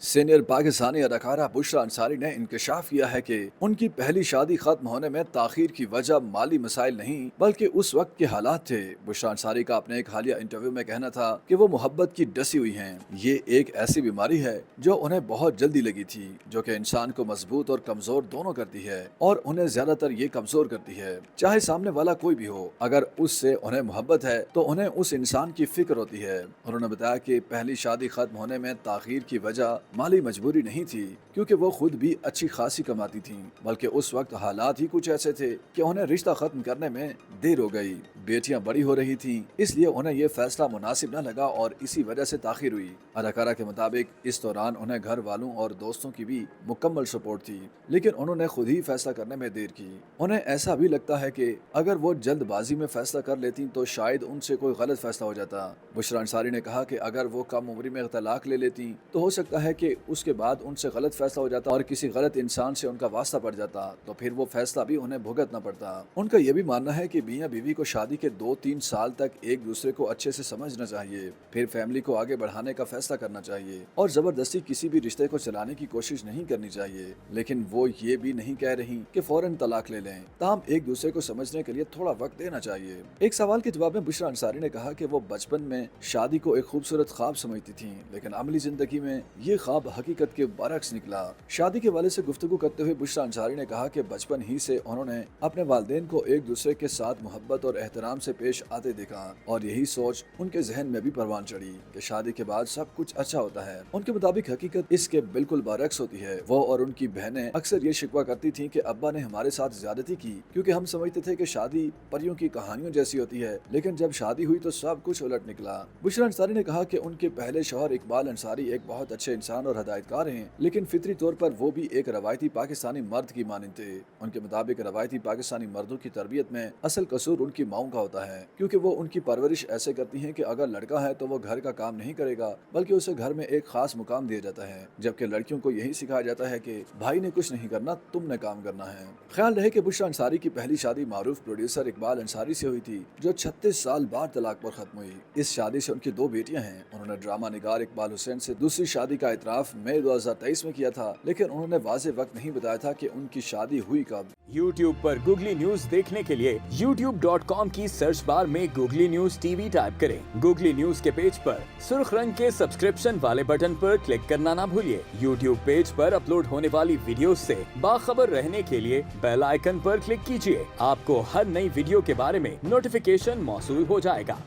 Senior Pakistani अदाकारा बुशरा अंसारी ने इंकशाफ किया है कि उनकी पहली शादी खत्म होने में ताखीर की वजह माली मसाइल नहीं बल्कि उस वक्त के हालात थे। बुशरा अंसारी का अपने एक हालिया इंटरव्यू में कहना था कि वो मोहब्बत की डसी हुई हैं। ये एक ऐसी बीमारी है जो उन्हें बहुत जल्दी लगी थी, जो कि इंसान को मजबूत और कमजोर दोनों करती है और उन्हें ज्यादातर ये कमजोर करती है। चाहे सामने वाला कोई भी हो, अगर उससे उन्हें मोहब्बत है तो उन्हें उस इंसान की फिक्र होती है। उन्होंने बताया कि पहली शादी खत्म होने में ताखीर की वजह माली मजबूरी नहीं थी, क्योंकि वो खुद भी अच्छी खासी कमाती थीं, बल्कि उस वक्त हालात ही कुछ ऐसे थे कि उन्हें रिश्ता खत्म करने में देर हो गई। बेटियां बड़ी हो रही थीं, इसलिए उन्हें ये फैसला मुनासिब न लगा और इसी वजह से ताखीर हुई। अदाकारा के मुताबिक इस दौरान उन्हें घर वालों और दोस्तों की भी मुकम्मल सपोर्ट थी, लेकिन उन्होंने खुद ही फैसला करने में देर की। उन्हें ऐसा भी लगता है कि अगर वो जल्दबाजी में फैसला कर लेती तो शायद उनसे कोई गलत फैसला हो जाता। बुशरा अंसारी ने कहा कि अगर वो कम उम्र में तलाक ले लेती तो हो सकता है कि उसके बाद उनसे गलत फैसला हो जाता और किसी गलत इंसान से उनका वास्ता पड़ जाता, तो फिर वो फैसला भी उन्हें भुगतना पड़ता। उनका यह भी मानना है कि मियां बीवी को शादी के 2-3 साल तक एक दूसरे को अच्छे से समझना चाहिए, फिर फैमिली को आगे बढ़ाने का फैसला करना चाहिए और जबरदस्ती किसी भी रिश्ते को चलाने की कोशिश नहीं करनी चाहिए। लेकिन वो ये भी नहीं कह रही कि फौरन तलाक ले लें, ताहम एक दूसरे को समझने के लिए थोड़ा वक्त देना चाहिए। एक सवाल के जवाब में बुशरा अंसारी ने कहा कि वो बचपन में शादी को एक खूबसूरत ख्वाब समझती थी, लेकिन अमली जिंदगी में ये ख्वाब हकीकत के बरक्स निकला। शादी के वाले से गुफ्तगू करते हुए बुशरा अंसारी ने कहा कि बचपन ही से उन्होंने अपने वालिदैन को एक दूसरे के साथ मोहब्बत और एहतराम से पेश आते देखा और यही सोच उनके जहन में भी परवान चढ़ी कि शादी के बाद सब कुछ अच्छा होता है। उनके मुताबिक हकीकत इसके बिल्कुल बरक्स होती है। वो और उनकी बहनें अक्सर ये शिकवा करती थीं कि अब्बा ने हमारे साथ ज्यादती की, क्योंकि हम समझते थे कि शादी परियों की कहानियों जैसी होती है, लेकिन जब शादी हुई तो सब कुछ उलट निकला। बुशरा अंसारी ने कहा कि उनके पहले शौहर इकबाल अंसारी एक बहुत अच्छे इंसान और हदायतकार हैं, लेकिन फितरी तौर पर वो भी एक रवायती पाकिस्तानी मर्द की मानंद थे। उनके मुताबिक रवायती पाकिस्तानी मर्दों की तरबियत में असल कसूर उनकी माओं का होता है, क्योंकि वो उनकी परवरिश ऐसे करती हैं कि अगर लड़का है तो वो घर का काम नहीं करेगा, बल्कि उसे घर में एक खास मुकाम दिया जाता है, जबकि लड़कियों को यही सिखाया जाता है कि भाई ने कुछ नहीं करना, तुमने काम करना है। ख्याल रहे कि बुशरा अंसारी की पहली शादी मारूफ प्रोड्यूसर इकबाल अंसारी से हुई थी, जो 36 साल बाद तलाक पर खत्म हुई। इस शादी से उनकी 2 बेटियां हैं। उन्होंने ड्रामा निगार इकबाल हुसैन से दूसरी शादी का इतराफ मई 2023 में किया था, लेकिन उन्होंने वाज़ेह वक्त नहीं बताया था कि उनकी शादी हुई कब। YouTube पर गूगली न्यूज देखने के लिए youtube.com की सर्च बार में गूगली न्यूज टीवी टाइप करें। गूगली न्यूज के पेज पर सुर्ख रंग के सब्सक्रिप्शन वाले बटन पर क्लिक करना ना भूलिए। YouTube पेज पर अपलोड होने वाली वीडियो से बाखबर रहने के लिए बेल आइकन पर क्लिक कीजिए। आपको हर नई वीडियो के बारे में नोटिफिकेशन मौसूल हो जाएगा।